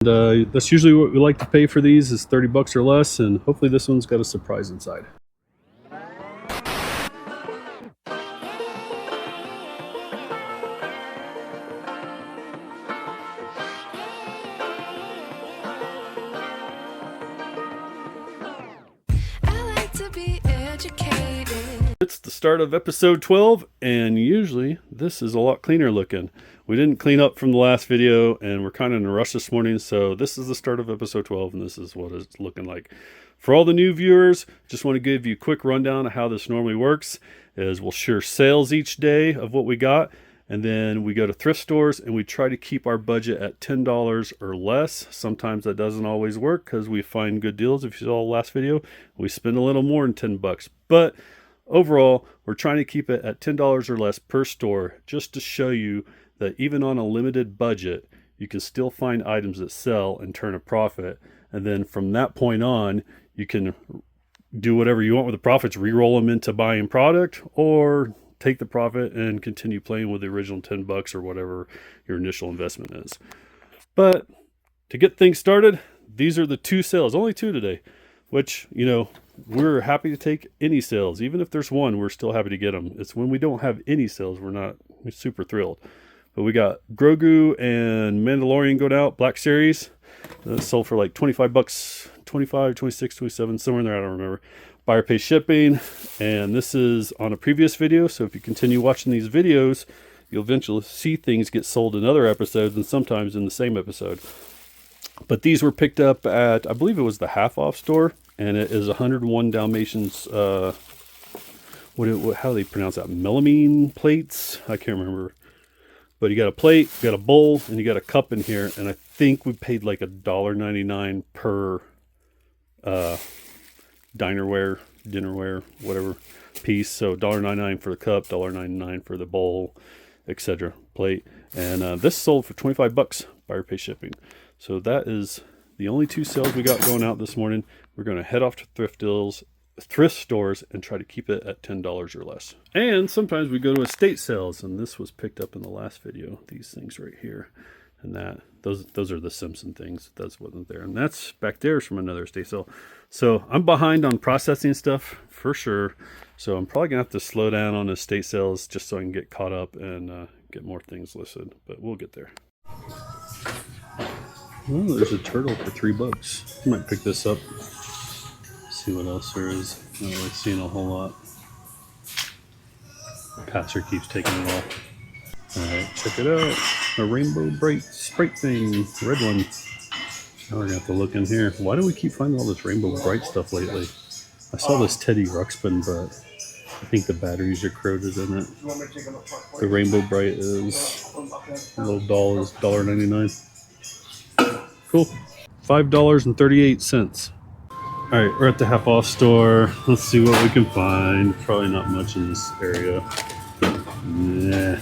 and that's usually what we like to pay for these, is 30 bucks or less, and hopefully this one's got a surprise inside. It's the start of episode 12, and usually this is a lot cleaner looking. We didn't clean up from the last video, and we're kind of in a rush this morning, so this is the start of episode 12, and this is what it's looking like. For all the new viewers, just want to give you a quick rundown of how this normally works. Is we'll share sales each day of what we got, and then we go to thrift stores and we try to keep our budget at $10 or less. Sometimes that doesn't always work because we find good deals. If you saw the last video, we spend a little more than 10 bucks, but overall, we're trying to keep it at $10 or less per store, just to show you that even on a limited budget, you can still find items that sell and turn a profit. And then from that point on, you can do whatever you want with the profits, re-roll them into buying product, or take the profit and continue playing with the original 10 bucks or whatever your initial investment is. But to get things started, these are the two sales, only two today, which, you know, we're happy to take any sales. Even if there's one, we're still happy to get them. It's when we don't have any sales, we're super thrilled. But we got Grogu and Mandalorian going out, Black Series. Sold for like 25 bucks, 25, 26, 27, somewhere in there, I don't remember. Buyer pays shipping. And this is on a previous video, so if you continue watching these videos, you'll eventually see things get sold in other episodes and sometimes in the same episode. But these were picked up at, I believe it was the Half Off store. And it is 101 Dalmatians, how do they pronounce that? Melamine plates? I can't remember. But you got a plate, you got a bowl, and you got a cup in here. And I think we paid like $1.99 per dinnerware, whatever piece. So $1.99 for the cup, $1.99 for the bowl, etc. plate. And this sold for 25 bucks, buyer pay shipping. So that is the only two sales we got going out this morning. We're going to head off to thrift stores and try to keep it at $10 or less. And sometimes we go to estate sales, and this was picked up in the last video. These things right here, and those are the Simpson things. That wasn't there, and that's back there is from another estate sale. So I'm behind on processing stuff for sure. So I'm probably gonna have to slow down on estate sales just so I can get caught up and get more things listed. But we'll get there. Oh, there's a turtle for $3. I might pick this up. See what else there is. Not really seeing a whole lot. Passer keeps taking it off. Alright, check it out. A rainbow bright sprite thing. Red one. Now we're gonna have to look in here. Why do we keep finding all this rainbow bright stuff lately? I saw this Teddy Ruxpin, but I think the batteries are corroded in it. The rainbow bright is, a little doll is $1.99. Cool. $5.38. All right, we're at the Half Off store. Let's see what we can find. Probably not much in this area. Nah.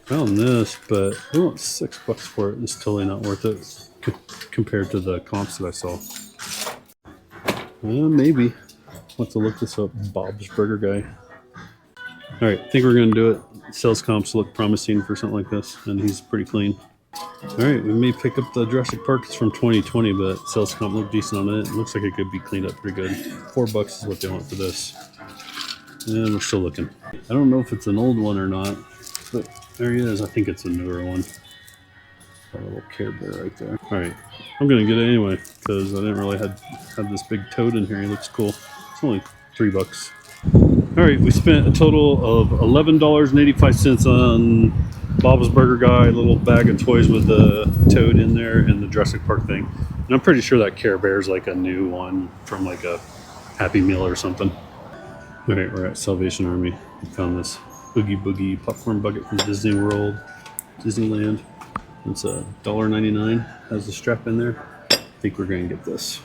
Found this, but we want $6 for it. It's totally not worth it compared to the comps that I saw. Maybe. I'll have to look this up. Bob's Burger Guy. All right, I think we're gonna do it. Sales comps look promising for something like this, and he's pretty clean. All right, we may pick up the Jurassic Park. It's from 2020, but sales comp look decent on it. It looks like it could be cleaned up pretty good. $4 is what they want for this. And we're still looking. I don't know if it's an old one or not, but there he is. I think it's a newer one. A little Care Bear right there. All right, I'm gonna get it anyway because I didn't really have this big toad in here. He looks cool. It's only $3. All right, we spent a total of $11.85 on Bob's Burger Guy, a little bag of toys with the toad in there and the Jurassic Park thing. And I'm pretty sure that Care Bear is like a new one from like a Happy Meal or something. All right, we're at Salvation Army. We found this Oogie Boogie popcorn bucket from Disney World, Disneyland. It's $1.99. Has the strap in there. I think we're going to get this.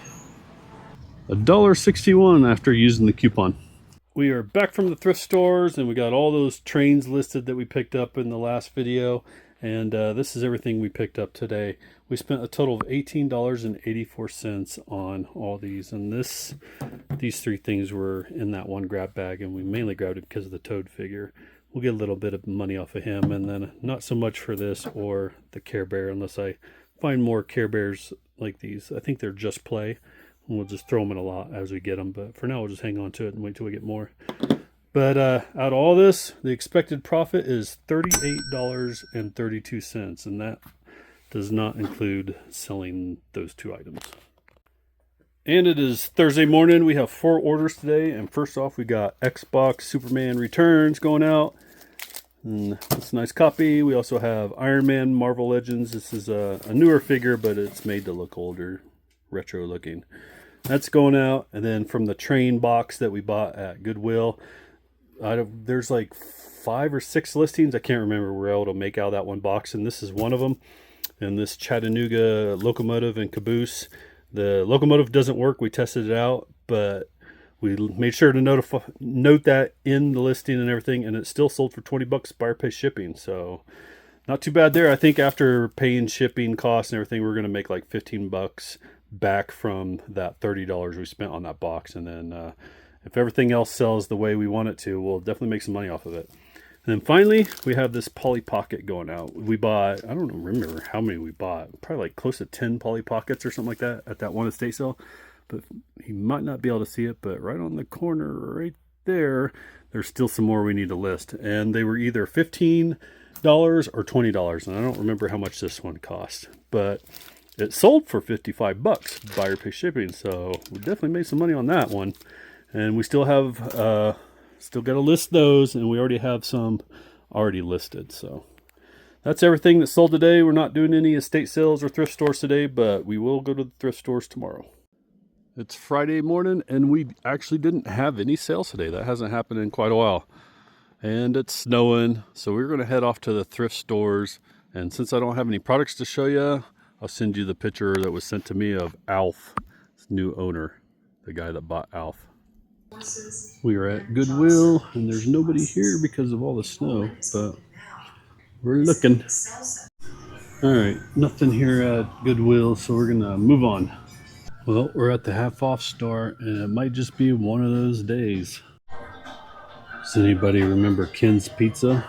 $1.61 after using the coupon. We are back from the thrift stores, and we got all those trains listed that we picked up in the last video. And this is everything we picked up today. We spent a total of $18.84 on all these. And these three things were in that one grab bag, and we mainly grabbed it because of the toad figure. We'll get a little bit of money off of him, and then not so much for this or the Care Bear unless I find more Care Bears like these. I think they're Just Play. And we'll just throw them in a lot as we get them. But for now, we'll just hang on to it and wait till we get more. But out of all this, the expected profit is $38.32. And that does not include selling those 2 items. And it is Thursday morning. We have 4 orders today. And first off, we got Xbox Superman Returns going out. And it's a nice copy. We also have Iron Man Marvel Legends. This is a newer figure, but it's made to look older, retro looking. That's going out. And then from the train box that we bought at Goodwill, there's like 5 or 6 listings. I can't remember. We're able to make out that one box, and this is one of them. And this Chattanooga locomotive and caboose. The locomotive doesn't work. We tested it out, but we made sure to note that in the listing and everything, and it still sold for $20 buyer pay shipping. So not too bad there. I think after paying shipping costs and everything, we're going to make like $15 back from that $30 we spent on that box. And then if everything else sells the way we want it to, we'll definitely make some money off of it. And then finally, we have this Polly Pocket going out. We bought, I don't remember how many we bought, probably like close to 10 Polly Pockets or something like that at that one estate sale. But you might not be able to see it, but right on the corner right there, there's still some more we need to list. And they were either $15 or $20. And I don't remember how much this one cost, but it sold for $55 buyer pay shipping. So we definitely made some money on that one. And we still have, still got to list those, and we already have some already listed. So that's everything that sold today. We're not doing any estate sales or thrift stores today, but we will go to the thrift stores tomorrow. It's Friday morning, and we actually didn't have any sales today. That hasn't happened in quite a while. And it's snowing, so we're going to head off to the thrift stores. And since I don't have any products to show you, I'll send you the picture that was sent to me of Alf, his new owner, the guy that bought Alf. We are at Goodwill, and there's nobody here because of all the snow, but we're looking. All right, nothing here at Goodwill, so we're gonna move on. Well, we're at the half off store, and it might just be one of those days. Does anybody remember Ken's Pizza?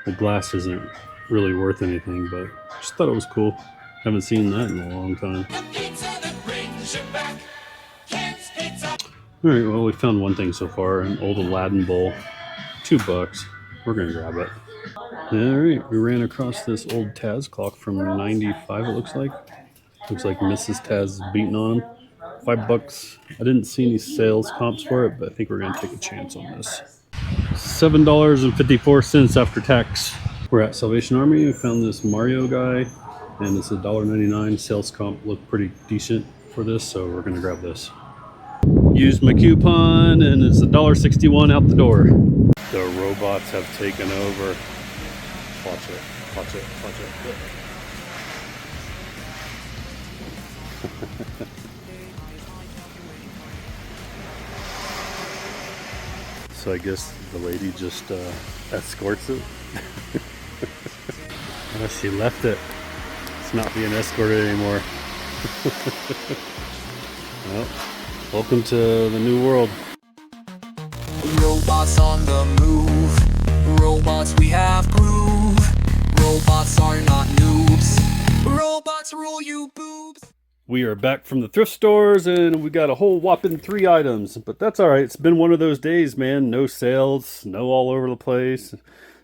The glass isn't really worth anything, but I just thought it was cool. Haven't seen that in a long time. All right, well, we found one thing so far, an old Aladdin bowl, $2. We're gonna grab it. All right, we ran across this old Taz clock from '95. It looks like Mrs. Taz is beating on him. $5. I didn't see any sales comps for it, but I think we're gonna take a chance on this. $7.54 after tax. We're at Salvation Army. We found this Mario guy, and it's $1.99. Sales comp looked pretty decent for this, so we're gonna grab this. Used my coupon, and it's $1.61 out the door. The robots have taken over. Watch it, watch it, watch it. So I guess the lady just escorts it. She left it. It's not being escorted anymore. Well, welcome to the new world. Robots on the move. Robots, we have groove. Robots are not noobs. Robots rule you boobs. We are back from the thrift stores, and we got a whole whopping 3 items. But that's all right. It's been one of those days, man. No sales, snow all over the place.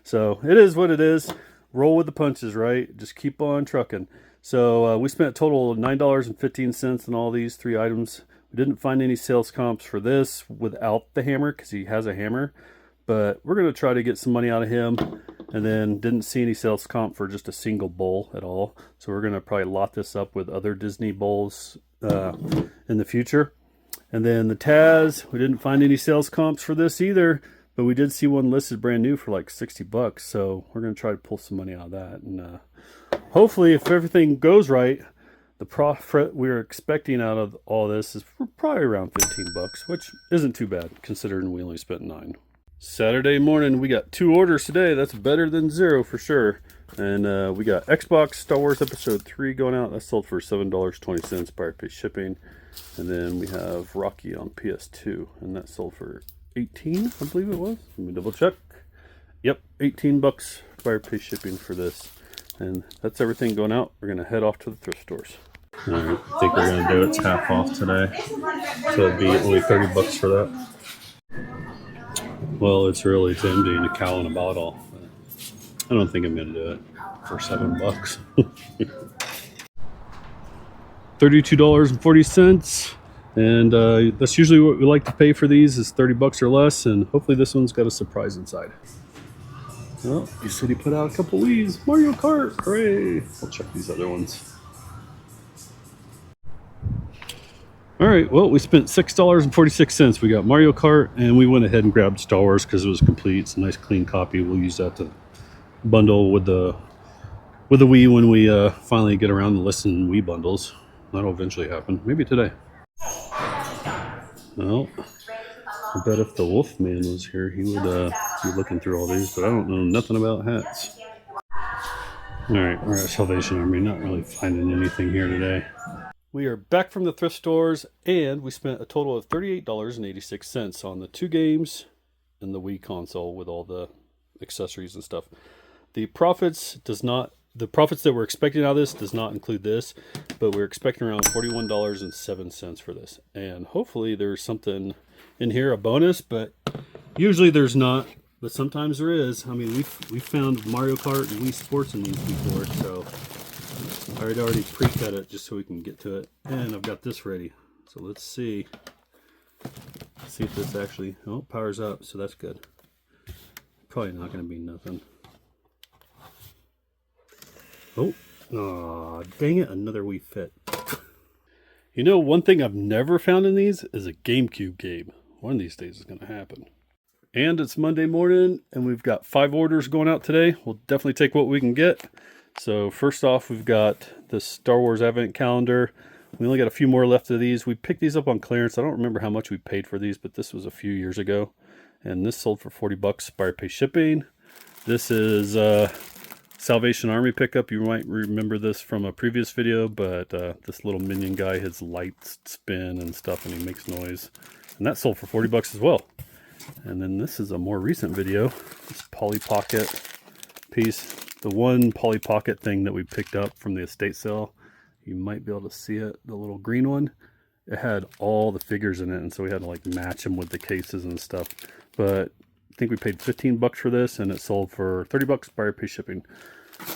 So it is what it is. Roll with the punches, right? Just keep on trucking. So we spent a total of $9.15 on all these 3 items. We didn't find any sales comps for this without the hammer, because he has a hammer. But we're going to try to get some money out of him. And then didn't see any sales comp for just a single bowl at all. So we're going to probably lot this up with other Disney bowls in the future. And then the Taz, we didn't find any sales comps for this either. But we did see one listed brand new for like $60. So we're going to try to pull some money out of that. And hopefully, if everything goes right, the profit we're expecting out of all this is probably around $15, which isn't too bad considering we only spent $9. Saturday morning, we got 2 orders today. That's better than 0 for sure. And we got Xbox Star Wars Episode 3 going out. That sold for $7.20 buyer pay shipping. And then we have Rocky on PS2, and that sold for $18, I believe it was. Let me double check. Yep, $18 buyer pay shipping for this. And that's everything going out. We're gonna head off to the thrift stores. I think we're gonna do it's half off today, so it'd be only 30 bucks for that. Well, it's emptying a cow in a bottle. I don't think I'm gonna do it for $7. $32.40, and that's usually what we like to pay for these, is 30 bucks or less, and hopefully this one's got a surprise inside. Well, you said he put out a couple Wii's. Mario Kart, hooray! I'll check these other ones. All right, well, we spent $6.46. We got Mario Kart, and we went ahead and grabbed Star Wars because it was complete. It's a nice clean copy. We'll use that to bundle with the Wii when we finally get around to listing Wii bundles. That'll eventually happen, maybe today. Well, I bet if the Wolfman was here, he would be looking through all these, but I don't know nothing about hats. All right, we're at Salvation Army, not really finding anything here today. We are back from the thrift stores, and we spent a total of $38.86 on the 2 games and the Wii console with all the accessories and stuff. The profits that we're expecting out of this does not include this, but we're expecting around $41.07 for this. And hopefully there's something in here, a bonus, but usually there's not, but sometimes there is. I mean, we found Mario Kart and Wii Sports in these before, so I already pre-cut it just so we can get to it. And I've got this ready. So let's see. See if this actually, oh, powers up, so that's good. Probably not going to be nothing. Oh, aw, dang it, another Wii Fit. You know, one thing I've never found in these is a GameCube game. One of these days is going to happen. And it's Monday morning, and we've got 5 orders going out today. We'll definitely take what we can get. So first off, we've got the Star Wars Advent Calendar. We only got a few more left of these. We picked these up on clearance. I don't remember how much we paid for these, but this was a few years ago. And this sold for 40 bucks, buyer pay shipping. This is Salvation Army pickup. You might remember this from a previous video, but this little minion guy, his lights spin and stuff, and he makes noise. And that sold for 40 bucks as well. And then this is a more recent video. This Polly Pocket piece. The one Polly Pocket thing that we picked up from the estate sale. You might be able to see it, the little green one. It had all the figures in it, and so we had to like match them with the cases and stuff. But I think we paid 15 bucks for this, and it sold for 30 bucks, buyer pay shipping.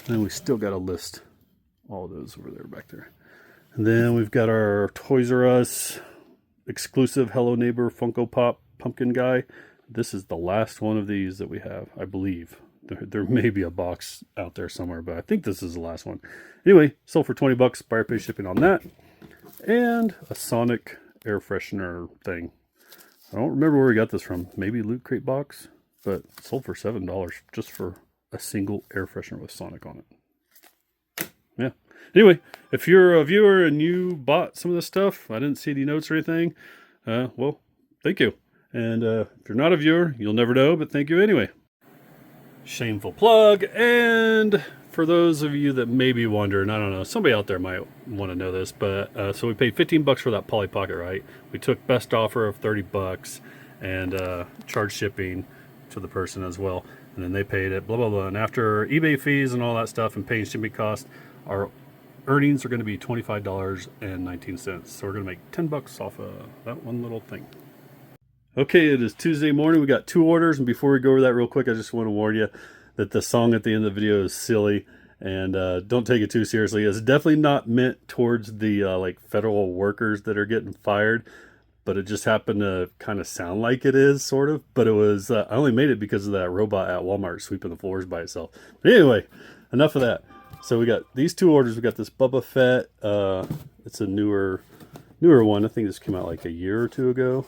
And we still got to list all of those over there, back there. And then we've got our Toys R Us exclusive Hello Neighbor Funko Pop pumpkin guy. This is the last one of these that we have, I believe. There may be a box out there somewhere, but I think this is the last one. Anyway, sold for 20 bucks, buyer pay shipping on that. And a Sonic air freshener thing. I don't remember where we got this from. Maybe Loot Crate box, but sold for $7 just for a single air freshener with Sonic on it. Yeah. Anyway, if you're a viewer and you bought some of this stuff, I didn't see any notes or anything, well, thank you. And if you're not a viewer, you'll never know, but thank you anyway. Shameful plug. And for those of you that may be wondering, I don't know, somebody out there might want to know this, but so we paid 15 bucks for that Polly Pocket, right? We took best offer of 30 bucks and charged shipping to the person as well. And then they paid it, blah, blah, blah. And after eBay fees and all that stuff and paying shipping costs, our earnings are going to be $25.19. So we're going to make 10 bucks off of that one little thing. Okay, it is Tuesday morning. We got 2 orders, and before we go over that real quick, I just want to warn you that the song at the end of the video is silly, and don't take it too seriously. It's definitely not meant towards the like federal workers that are getting fired, but it just happened to kind of sound like it is, sort of. But it was I only made it because of that robot at Walmart sweeping the floors by itself. But anyway, enough of that. So we got these 2 orders. We got this Boba Fett. It's a newer one. I think this came out like a year or 2 ago.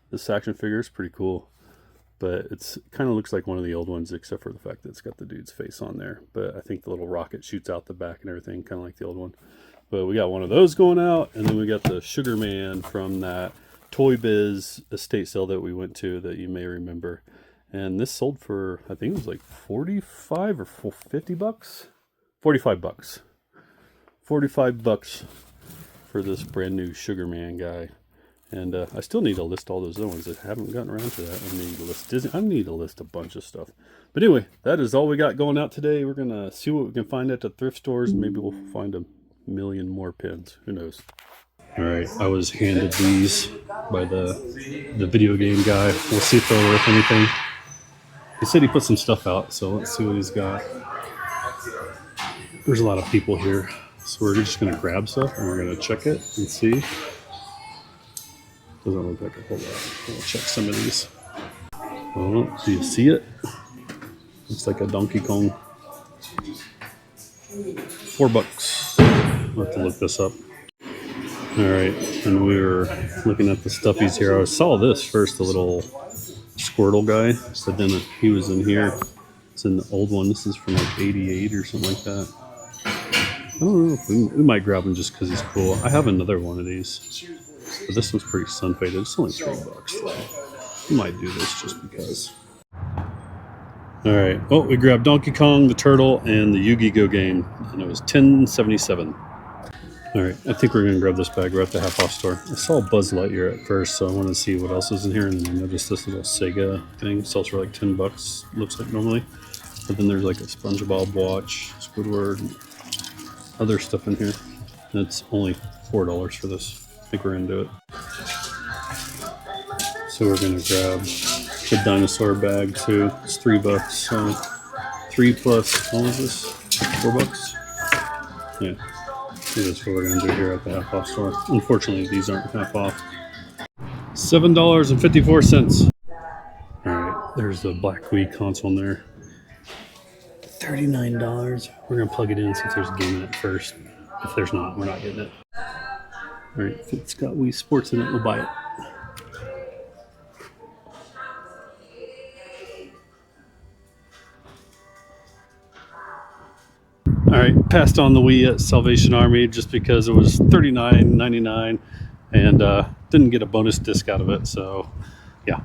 This action figure is pretty cool, but it's kind of looks like one of the old ones, except for the fact that it's got the dude's face on there. But I think the little rocket shoots out the back and everything, kind of like the old one. But we got one of those going out, and then we got the Sugar Man from that Toy Biz estate sale that we went to that you may remember. And this sold for, I think it was like 45 or 50 bucks? 45 bucks. 45 bucks for this brand new Sugar Man guy. And I still need to list all those other ones. I haven't gotten around to that. I need to list Disney. I need to list a bunch of stuff. But anyway, that is all we got going out today. We're going to see what we can find at the thrift stores. Maybe we'll find a million more pins. Who knows? All right, I was handed these by the video game guy. We'll see if they're worth anything. He said he put some stuff out, so let's see what he's got. There's a lot of people here, so we're just going to grab stuff and we're going to check it and see. Doesn't look like a whole lot. We'll check some of these. Well, do you see it? Looks like a Donkey Kong. $4. We'll have to look this up. All right, and we were looking at the stuffies here. I saw this first, the little Squirtle guy, but then he was in here. It's an old one. This is from like '88 or something like that. I don't know. We might grab him just because he's cool. I have another one of these, but this one's pretty sun faded. It's only $3 though. We might do this just because. All right. Oh, we grabbed Donkey Kong, the turtle, and the Yu-Gi-Oh game, and it was $10.77. All right, I think we're going to grab this bag. We're at the half-off store. I saw Buzz Lightyear at first, so I wanted to see what else is in here. And then I noticed this little Sega thing. It sells for like $10, looks like normally. But then there's like a SpongeBob watch, Squidward, and other stuff in here. And it's only $4 for this. I think we're going to do it. So we're going to grab the dinosaur bag too. It's $3. So 3 plus, what was this? $4? Yeah. That's what we're going to do here at the half off store. Unfortunately, these aren't half off. $7.54. Alright, there's the Black Wii console in there. $39. We're going to plug it in since there's a game in it first. If there's not, we're not getting it. Alright, if it's got Wii Sports in it, we'll buy it. All right, passed on the Wii at Salvation Army just because it was $39.99 and didn't get a bonus disc out of it. So, yeah.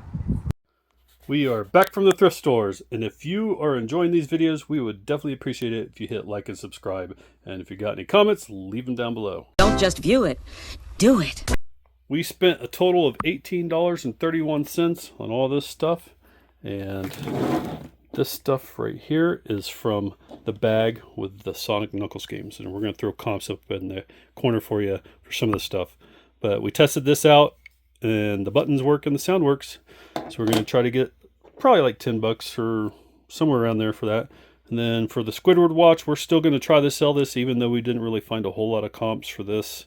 We are back from the thrift stores, and if you are enjoying these videos, we would definitely appreciate it if you hit like and subscribe. And if you got any comments, leave them down below. Don't just view it, do it. We spent a total of $18.31 on all this stuff, and this stuff right here is from the bag with the Sonic Knuckles games. And we're going to throw comps up in the corner for you for some of this stuff. But we tested this out and the buttons work and the sound works. So we're going to try to get probably like $10 or somewhere around there for that. And then for the Squidward watch, we're still going to try to sell this, even though we didn't really find a whole lot of comps for this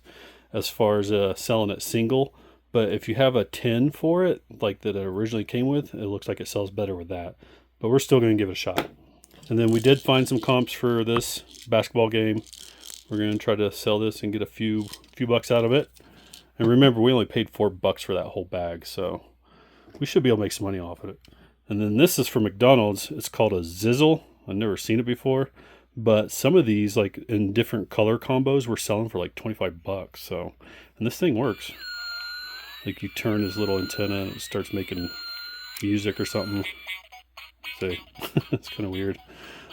as far as selling it single. But if you have a 10 for it, like that it originally came with, it looks like it sells better with that. But we're still going to give it a shot. And then we did find some comps for this basketball game. We're going to try to sell this and get a few bucks out of it. And remember, we only paid $4 for that whole bag, so we should be able to make some money off of it. And then this is from McDonald's. It's called a Zizzle. I've never seen it before. But some of these, like in different color combos, we're selling for like $25. So, and this thing works. Like you turn this little antenna and it starts making music or something. See, it's kind of weird.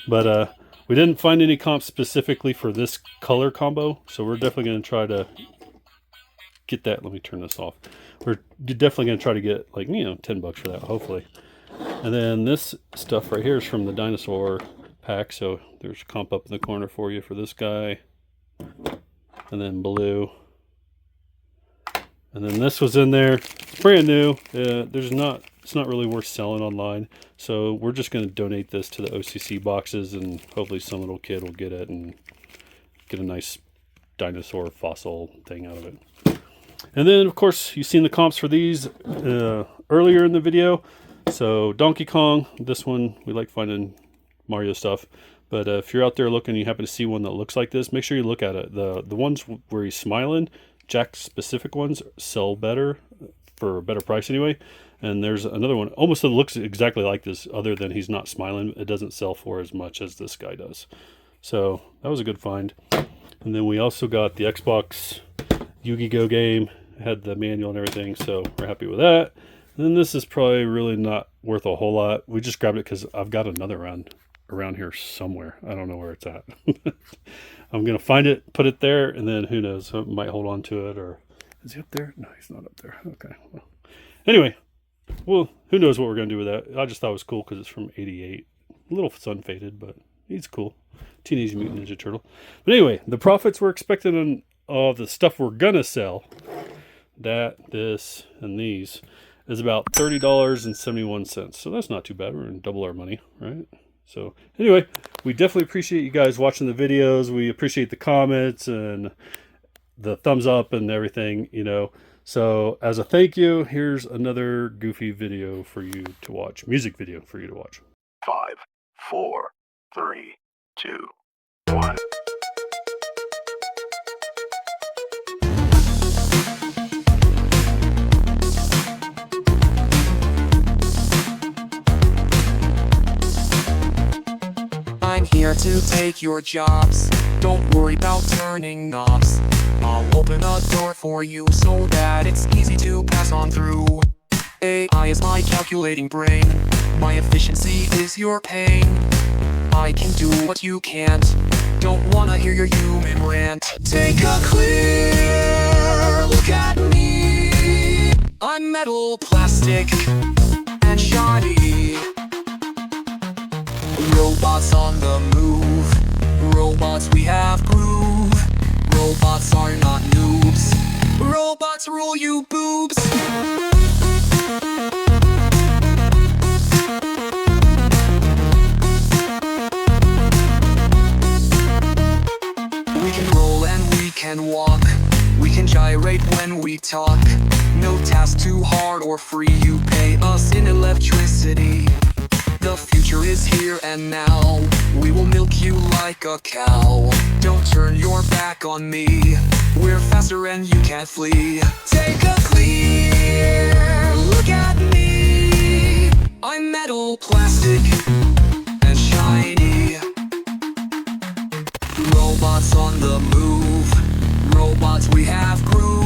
But we didn't find any comps specifically for this color combo. So we're definitely going to try to get that. Let me turn this off. We're definitely going to try to get like, $10 for that, hopefully. And then this stuff right here is from the dinosaur pack. So there's a comp up in the corner for you for this guy. And then blue. And then this was in there, brand new. It's not really worth selling online. So we're just going to donate this to the OCC boxes, and hopefully some little kid will get it and get a nice dinosaur fossil thing out of it. And then, of course, you've seen the comps for these earlier in the video. So Donkey Kong, this one, we like finding Mario stuff. But if you're out there looking, you happen to see one that looks like this, make sure you look at it. The ones where he's smiling, Jack-specific ones sell better for a better price anyway. And there's another one, almost looks exactly like this, other than he's not smiling. It doesn't sell for as much as this guy does. So that was a good find. And then we also got the Xbox Yu-Gi-Oh game. It had the manual and everything, so we're happy with that. And then this is probably really not worth a whole lot. We just grabbed it because I've got another around here somewhere. I don't know where it's at. I'm going to find it, put it there, and then who knows, I might hold on to it, or Is he up there? No, he's not up there. Okay. Well, anyway, well, who knows what we're going to do with that. I just thought it was cool because it's from 88. A little sun faded, but he's cool. Teenage Mutant Ninja Turtle. But anyway, the profits we're expecting on all the stuff we're going to sell, that, this, and these, is about $30.71. So that's not too bad. We're going to double our money, right? So anyway, we definitely appreciate you guys watching the videos. We appreciate the comments and the thumbs up and everything, you know. So as a thank you, here's another goofy video for you to watch. Music video for you to watch. 5, 4, 3, 2, 1. I'm here to take your jobs. Don't worry about turning knobs. I'll open a door for you so that it's easy to pass on through. AI is my calculating brain. My efficiency is your pain. I can do what you can't. Don't wanna hear your human rant. Take a clear look at me. I'm metal, plastic, and shiny. Robots on the move. Robots, we have groove. Robots are not noobs. Robots rule, you boobs. We can roll and we can walk. We can gyrate when we talk. No task too hard or free. You pay us in electricity. The future is here and now. We will milk you like a cow. Don't turn your back on me. We're faster and you can't flee. Take a clear look at me. I'm metal, plastic, and shiny. Robots on the move. Robots, we have groove.